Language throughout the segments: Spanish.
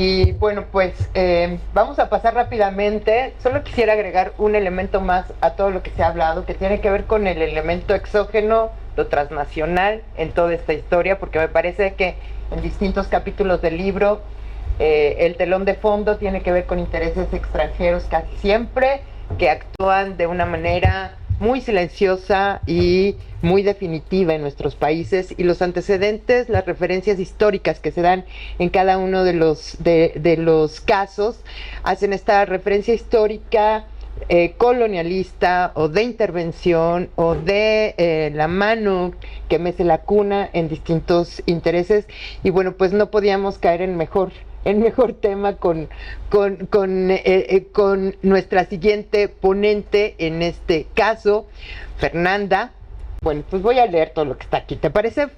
Y bueno, pues vamos a pasar rápidamente. Solo quisiera agregar un elemento más a todo lo que se ha hablado, que tiene que ver con el elemento exógeno, lo transnacional en toda esta historia, porque me parece que en distintos capítulos del libro el telón de fondo tiene que ver con intereses extranjeros casi siempre, que actúan de una manera muy silenciosa y muy definitiva en nuestros países, y los antecedentes, las referencias históricas que se dan en cada uno de los casos, hacen esta referencia histórica colonialista o de intervención o de la mano que mece la cuna en distintos intereses. Y bueno, pues no podíamos caer en mejor tema con nuestra siguiente ponente en este caso, Fernanda. Bueno, pues voy a leer todo lo que está aquí, ¿te parece?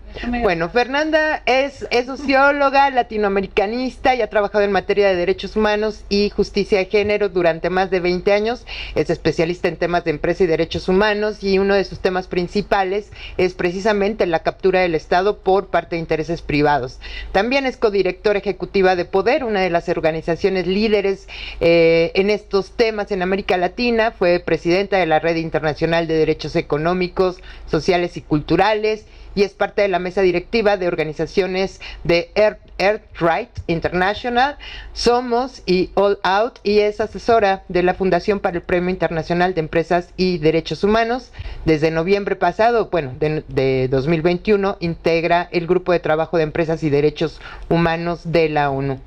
Bueno, Fernanda es socióloga, latinoamericanista y ha trabajado en materia de derechos humanos y justicia de género durante más de 20 años. Es especialista en temas de empresa y derechos humanos, y uno de sus temas principales es precisamente la captura del Estado por parte de intereses privados. También es codirectora ejecutiva de Poder, una de las organizaciones líderes en estos temas en América Latina. Fue presidenta de la Red Internacional de Derechos Económicos, Sociales y Culturales, y es parte de la mesa directiva de organizaciones de Earthright International, Somos y All Out, y es asesora de la Fundación para el Premio Internacional de Empresas y Derechos Humanos. Desde noviembre pasado, de 2021, integra el Grupo de Trabajo de Empresas y Derechos Humanos de la ONU.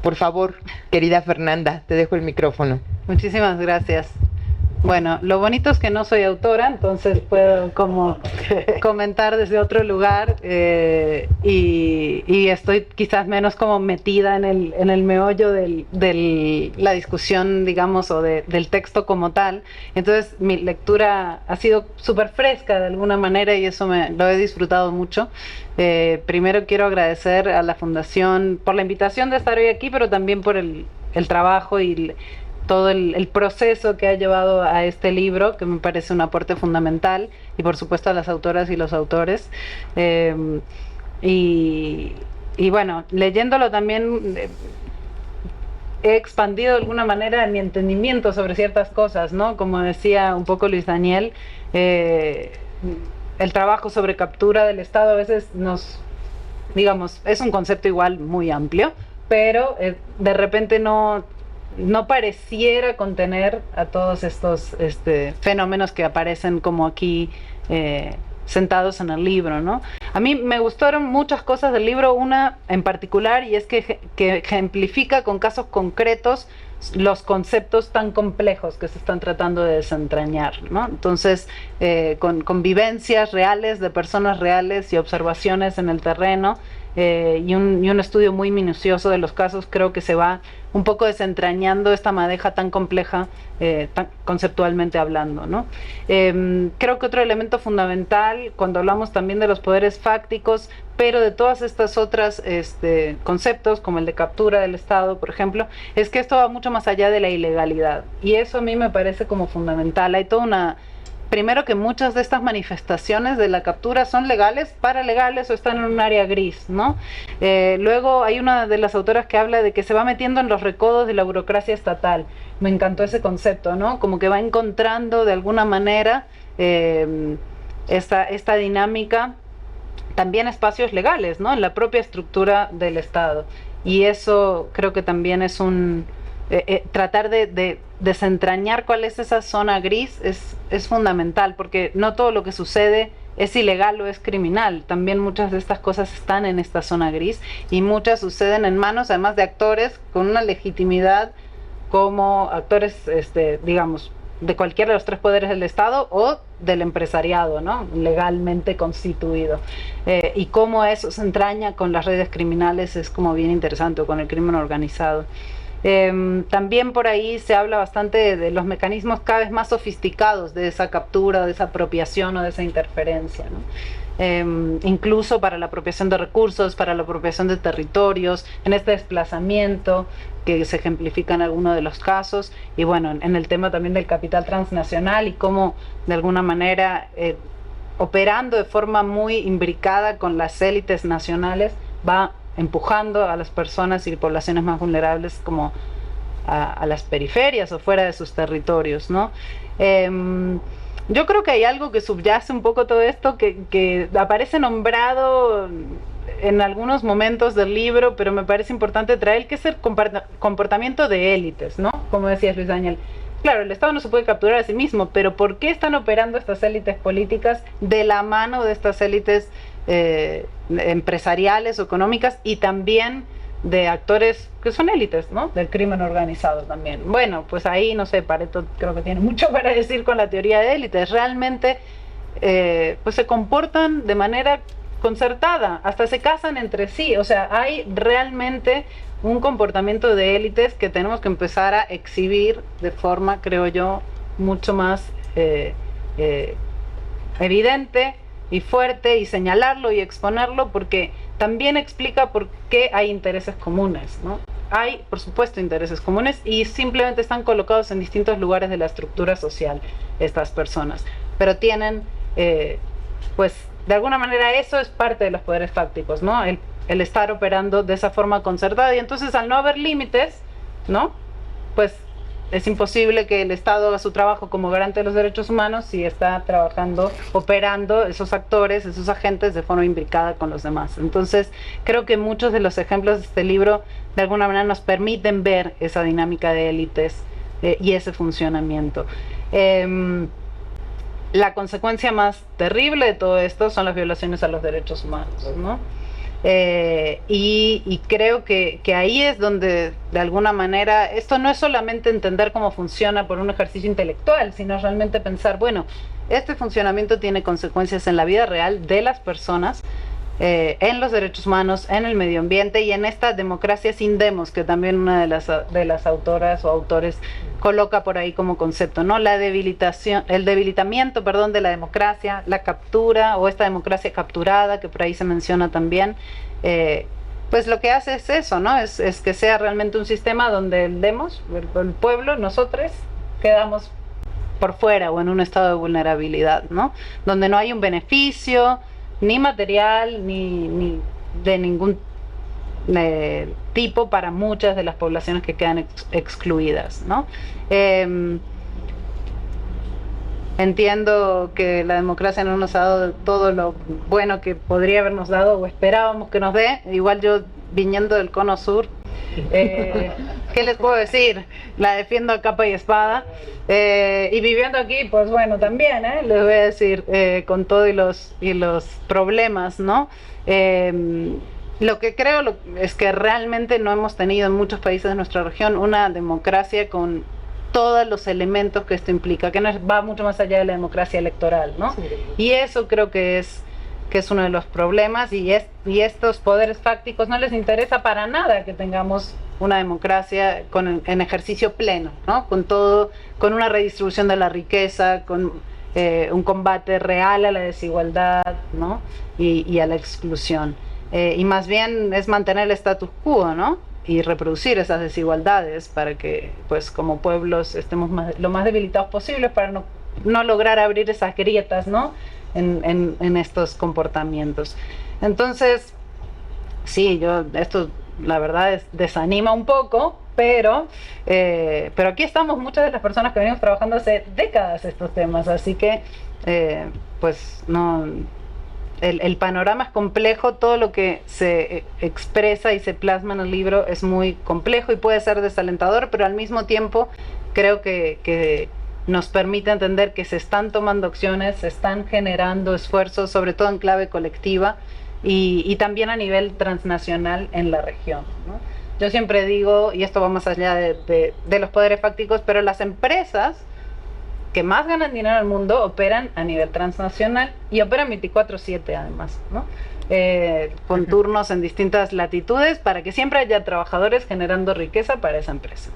Por favor, querida Fernanda, te dejo el micrófono. Muchísimas gracias. Bueno, lo bonito es que no soy autora, entonces puedo como comentar desde otro lugar, y estoy quizás menos como metida en el meollo de la discusión, digamos, o del texto como tal. Entonces mi lectura ha sido súper fresca de alguna manera, y eso lo he disfrutado mucho. Primero quiero agradecer a la Fundación por la invitación de estar hoy aquí, pero también por el trabajo y todo el proceso que ha llevado a este libro, que me parece un aporte fundamental, y por supuesto a las autoras y los autores. Y bueno, leyéndolo también he expandido de alguna manera mi entendimiento sobre ciertas cosas, ¿no? Como decía un poco Luis Daniel, el trabajo sobre captura del Estado a veces digamos, es un concepto igual muy amplio, pero de repente no pareciera contener a todos estos fenómenos que aparecen como aquí sentados en el libro, ¿no? A mí me gustaron muchas cosas del libro, una en particular, y es que ejemplifica con casos concretos los conceptos tan complejos que se están tratando de desentrañar, ¿no? Entonces, con vivencias reales de personas reales y observaciones en el terreno, y un estudio muy minucioso de los casos, creo que se va un poco desentrañando esta madeja tan compleja, tan conceptualmente hablando, ¿no? Creo que otro elemento fundamental cuando hablamos también de los poderes fácticos, pero de todas estas otras conceptos, como el de captura del Estado, por ejemplo, es que esto va mucho más allá de la ilegalidad, y eso a mí me parece como fundamental. Hay toda primero, que muchas de estas manifestaciones de la captura son legales, paralegales, o están en un área gris, ¿no? Luego hay una de las autoras que habla de que se va metiendo en los recodos de la burocracia estatal. Me encantó ese concepto, ¿no? Como que va encontrando de alguna manera esta dinámica, también espacios legales, ¿no? En la propia estructura del Estado. Y eso creo que también es tratar de desentrañar cuál es esa zona gris es fundamental, porque no todo lo que sucede es ilegal o es criminal. También muchas de estas cosas están en esta zona gris, y muchas suceden en manos además de actores con una legitimidad como actores, digamos, de cualquiera de los tres poderes del Estado o del empresariado, ¿no? Legalmente constituido. Y cómo eso se entraña con las redes criminales es como bien interesante, o con el crimen organizado. También por ahí se habla bastante de los mecanismos cada vez más sofisticados de esa captura, de esa apropiación o de esa interferencia, ¿no? Incluso para la apropiación de recursos, para la apropiación de territorios, en este desplazamiento que se ejemplifica en algunos de los casos, y bueno, en el tema también del capital transnacional, y cómo de alguna manera operando de forma muy imbricada con las élites nacionales, va empujando a las personas y poblaciones más vulnerables como a las periferias o fuera de sus territorios, ¿no? Yo creo que hay algo que subyace un poco todo esto, que aparece nombrado en algunos momentos del libro, pero me parece importante traer, que es el comportamiento de élites, ¿no? Como decías, Luis Daniel. Claro, el Estado no se puede capturar a sí mismo, pero ¿por qué están operando estas élites políticas de la mano de estas élites empresariales o económicas, y también de actores que son élites, ¿no? Del crimen organizado también? Bueno, pues ahí, no sé, Pareto creo que tiene mucho para decir con la teoría de élites. Realmente, pues se comportan de manera concertada, hasta se casan entre sí. O sea, hay realmente un comportamiento de élites que tenemos que empezar a exhibir de forma, creo yo, mucho más evidente y fuerte, y señalarlo y exponerlo, porque también explica por qué hay intereses comunes, ¿no? Hay, por supuesto, intereses comunes, y simplemente están colocados en distintos lugares de la estructura social estas personas, pero tienen, pues, de alguna manera eso es parte de los poderes fácticos, ¿no? El estar operando de esa forma concertada, y entonces al no haber límites, ¿no? Pues es imposible que el Estado haga su trabajo como garante de los derechos humanos si está trabajando, operando esos actores, esos agentes de forma imbricada con los demás. Entonces, creo que muchos de los ejemplos de este libro de alguna manera nos permiten ver esa dinámica de élites y ese funcionamiento. La consecuencia más terrible de todo esto son las violaciones a los derechos humanos, ¿no? Y creo que ahí es donde, de alguna manera, esto no es solamente entender cómo funciona por un ejercicio intelectual, sino realmente pensar, bueno, este funcionamiento tiene consecuencias en la vida real de las personas, en los derechos humanos, en el medio ambiente y en esta democracia sin demos, que también una de las autoras o autores coloca por ahí como concepto, ¿no? La debilitación, el debilitamiento, perdón, de la democracia, la captura o esta democracia capturada, que por ahí se menciona también. Pues lo que hace es eso, ¿no? Es que sea realmente un sistema donde el demos, el pueblo, nosotros, quedamos por fuera o en un estado de vulnerabilidad, ¿no? Donde no hay un beneficio ni material ni de ningún tipo para muchas de las poblaciones que quedan excluidas, ¿no? Entiendo que la democracia no nos ha dado todo lo bueno que podría habernos dado o esperábamos que nos dé. Igual yo, viniendo del cono sur, ¿qué les puedo decir? La defiendo a capa y espada, y viviendo aquí, pues bueno, también, les voy a decir, con todo y los problemas, ¿no? Lo que creo es que realmente no hemos tenido en muchos países de nuestra región una democracia con todos los elementos que esto implica, que va mucho más allá de la democracia electoral, ¿no? Sí. Y eso creo que es uno de los problemas, y estos poderes fácticos no les interesa para nada que tengamos una democracia en ejercicio pleno, ¿no? Con todo, con una redistribución de la riqueza, con un combate real a la desigualdad, ¿no? Y a la exclusión. Y más bien es mantener el status quo, ¿no? Y reproducir esas desigualdades para que, pues, como pueblos estemos lo más debilitados posibles, para no lograr abrir esas grietas, ¿no? En estos comportamientos. Entonces, sí, esto la verdad desanima un poco, pero aquí estamos muchas de las personas que venimos trabajando hace décadas estos temas, así que pues no, el panorama es complejo, todo lo que se expresa y se plasma en el libro es muy complejo y puede ser desalentador, pero al mismo tiempo creo que nos permite entender que se están tomando acciones, se están generando esfuerzos, sobre todo en clave colectiva y también a nivel transnacional en la región, ¿no? Yo siempre digo, y esto va más allá de los poderes fácticos, pero las empresas que más ganan dinero en el mundo operan a nivel transnacional y operan 24/7 además, ¿no? Con turnos en distintas latitudes para que siempre haya trabajadores generando riqueza para esa empresa.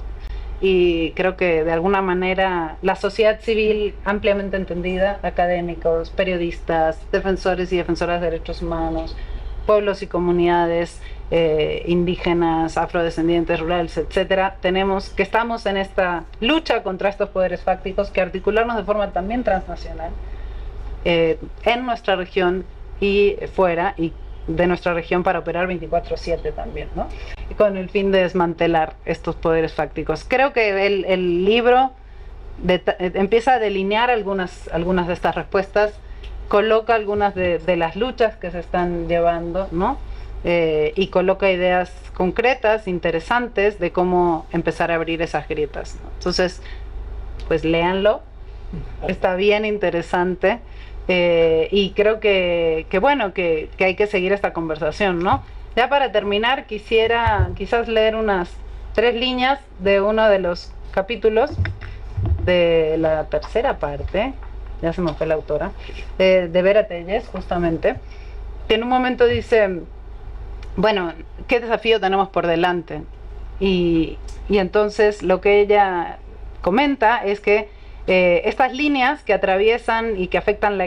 Y creo que de alguna manera la sociedad civil ampliamente entendida, académicos, periodistas, defensores y defensoras de derechos humanos, pueblos y comunidades indígenas, afrodescendientes, rurales, etcétera, estamos en esta lucha contra estos poderes fácticos, que articularnos de forma también transnacional en nuestra región y fuera, y de nuestra región para operar 24/7 también, ¿no? Y con el fin de desmantelar estos poderes fácticos. Creo que el libro empieza a delinear algunas de estas respuestas, coloca algunas de las luchas que se están llevando, ¿no? Y coloca ideas concretas, interesantes, de cómo empezar a abrir esas grietas, ¿no? Entonces, pues léanlo, está bien interesante, y creo que hay que seguir esta conversación, ¿no? Ya para terminar, quisiera quizás leer unas 3 líneas de uno de los capítulos de la tercera parte, ya se me fue la autora, de Vera Telles, justamente, que en un momento dice, bueno, ¿qué desafío tenemos por delante? Y entonces lo que ella comenta es que estas líneas que atraviesan y que afectan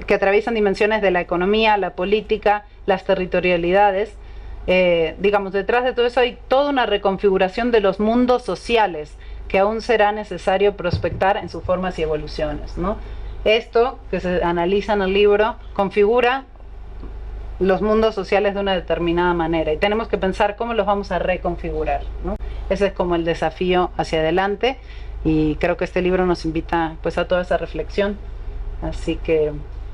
que atraviesan dimensiones de la economía, la política, las territorialidades, digamos, detrás de todo eso hay toda una reconfiguración de los mundos sociales que aún será necesario prospectar en sus formas y evoluciones, ¿no? Esto que se analiza en el libro configura los mundos sociales de una determinada manera y tenemos que pensar cómo los vamos a reconfigurar, ¿no? Ese es como el desafío hacia adelante, y creo que este libro nos invita pues a toda esa reflexión, así que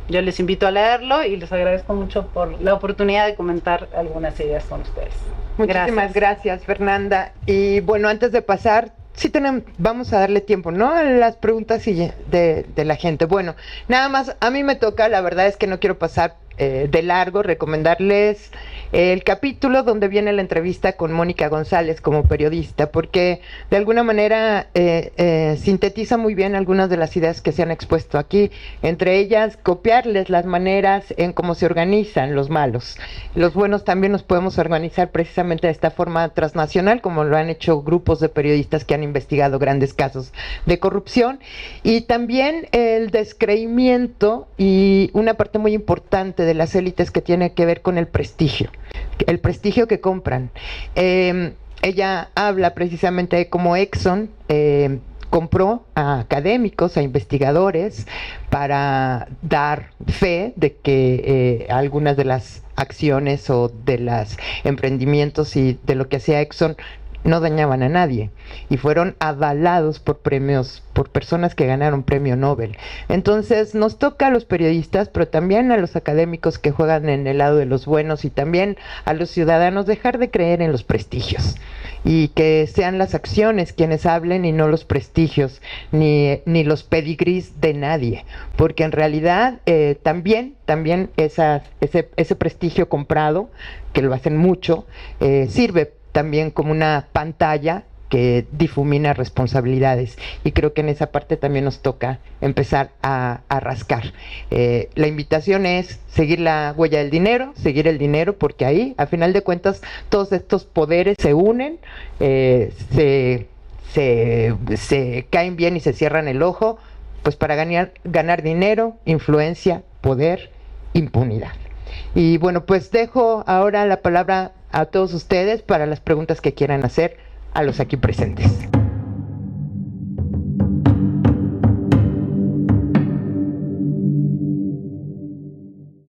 yo les invito a leerlo y les agradezco mucho por la oportunidad de comentar algunas ideas con ustedes. Muchísimas gracias, Fernanda. Y bueno, antes de pasar, vamos a darle tiempo, ¿no?, a las preguntas de la gente. Bueno, nada más, a mí me toca, la verdad es que no quiero pasar de largo, recomendarles el capítulo donde viene la entrevista con Mónica González como periodista, porque de alguna manera sintetiza muy bien algunas de las ideas que se han expuesto aquí, entre ellas copiarles las maneras en cómo se organizan los malos. Los buenos también nos podemos organizar precisamente de esta forma transnacional, como lo han hecho grupos de periodistas que han investigado grandes casos de corrupción, y también el descreimiento y una parte muy importante de las élites que tiene que ver con el prestigio que compran. Ella habla precisamente de cómo Exxon compró a académicos, a investigadores, para dar fe de que algunas de las acciones o de los emprendimientos y de lo que hacía Exxon no dañaban a nadie, y fueron avalados por premios, por personas que ganaron premio Nobel. Entonces nos toca a los periodistas, pero también a los académicos que juegan en el lado de los buenos, y también a los ciudadanos, dejar de creer en los prestigios, y que sean las acciones quienes hablen y no los prestigios ni los pedigrís de nadie, porque en realidad también ese prestigio comprado, que lo hacen mucho, sirve también como una pantalla que difumina responsabilidades, y creo que en esa parte también nos toca empezar a rascar. La invitación es seguir la huella del dinero, seguir el dinero, porque ahí, a final de cuentas, todos estos poderes se unen, se caen bien y se cierran el ojo, pues para ganar dinero, influencia, poder, impunidad. Y bueno, pues dejo ahora la palabra a todos ustedes para las preguntas que quieran hacer a los aquí presentes.